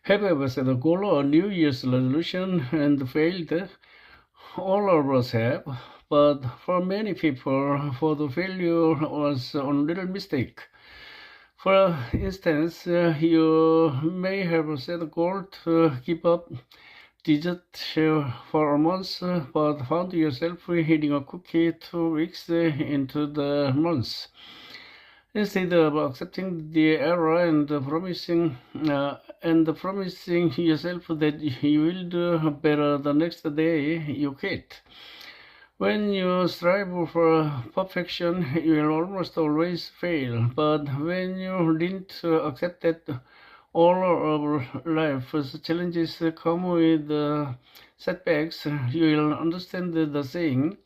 Have ever set a goal or New Year's resolution and failed? All of us have, but for many people, for the failure was a little mistake. For instance, you may have set a goal to keep up dessert for a month, but found yourself eating a cookie 2 weeks into the month. Instead of accepting the error and promising yourself that you will do better the next day, you quit. When you strive for perfection, you will almost always fail. But when you didn't accept that all of life's challenges come with setbacks, you will understand the saying,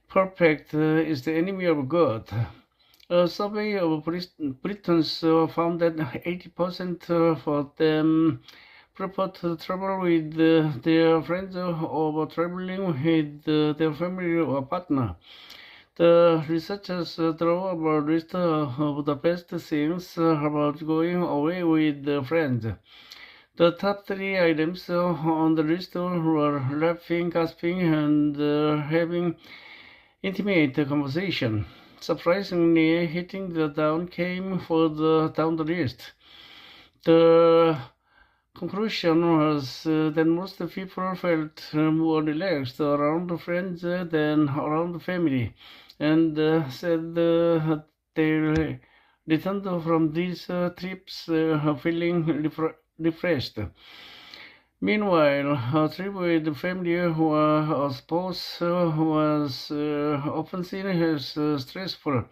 perfect is the enemy of good. A survey of Britons found that 80% of them prefer to travel with their friends over traveling with their family or partner. The researchers draw up a list of the best things about going away with friends. The top three items on the list were laughing, gasping, and having intimate conversation. Surprisingly, hitting the down came further down the list. The conclusion was that most people felt more relaxed around friends than around family, and said they returned from these trips feeling refreshed. Meanwhile, a trip with the family or spouse was often seen as stressful.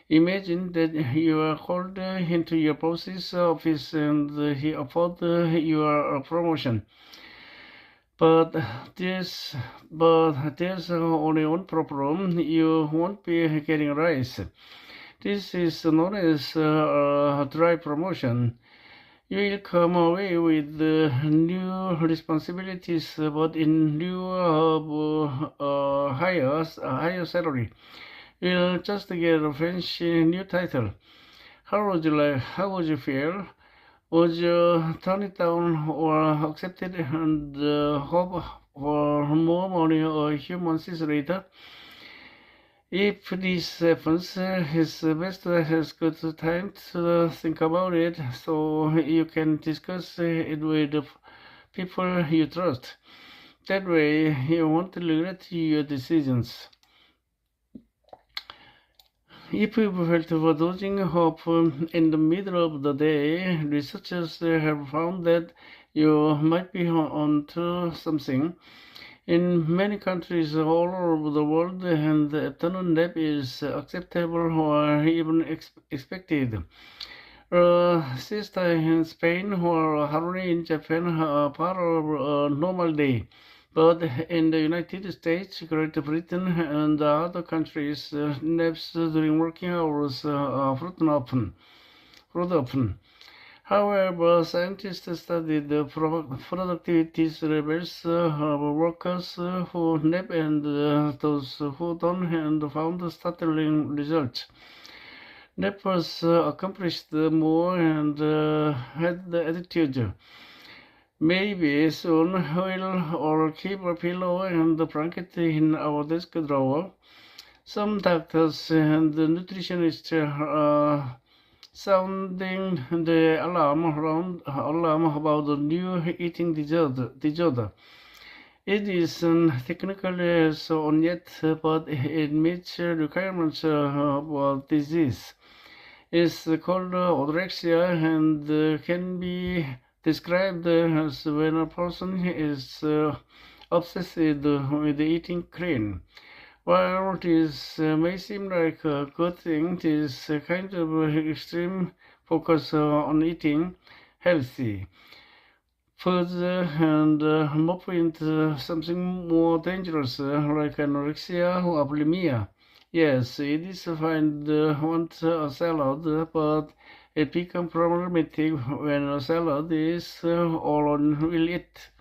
Imagine that you are called into your boss's office and he offered your promotion. But there's there's only one problem. You won't be getting a raise. This is known as a dry promotion. You will come away with new responsibilities, but in lieu of higher salary. You'll just get a fancy new title. How would you feel? Would you turn it down or accept it and hope for more money a few months later? If this happens, it's best to have good time to think about it so you can discuss it with people you trust. That way, you won't regret your decisions. If you felt for losing hope in the middle of the day, researchers have found that you might be on to something. In many countries all over the world, and the afternoon nap is acceptable or even expected. Siesta in Spain or Harmony in Japan are part of a normal day. But in the United States, Great Britain, and other countries, naps during working hours are frowned upon. However, scientists studied the productivity levels of workers who nap and those who don't, and found startling results. Nappers accomplished more and had the attitude. Maybe soon we'll all keep a pillow and a blanket in our desk drawer. Some doctors and nutritionists are sounding the alarm about the new eating disorder. It isn't technically so on yet, but it meets requirements of disease. It's called orthorexia and can be described as when a person is obsessed with eating clean. While this may seem like a good thing, this kind of extreme focus on eating healthy foods and move into something more dangerous like anorexia or bulimia. Yes, it is fine to want a salad, but it becomes problematic when a salad is all on will eat.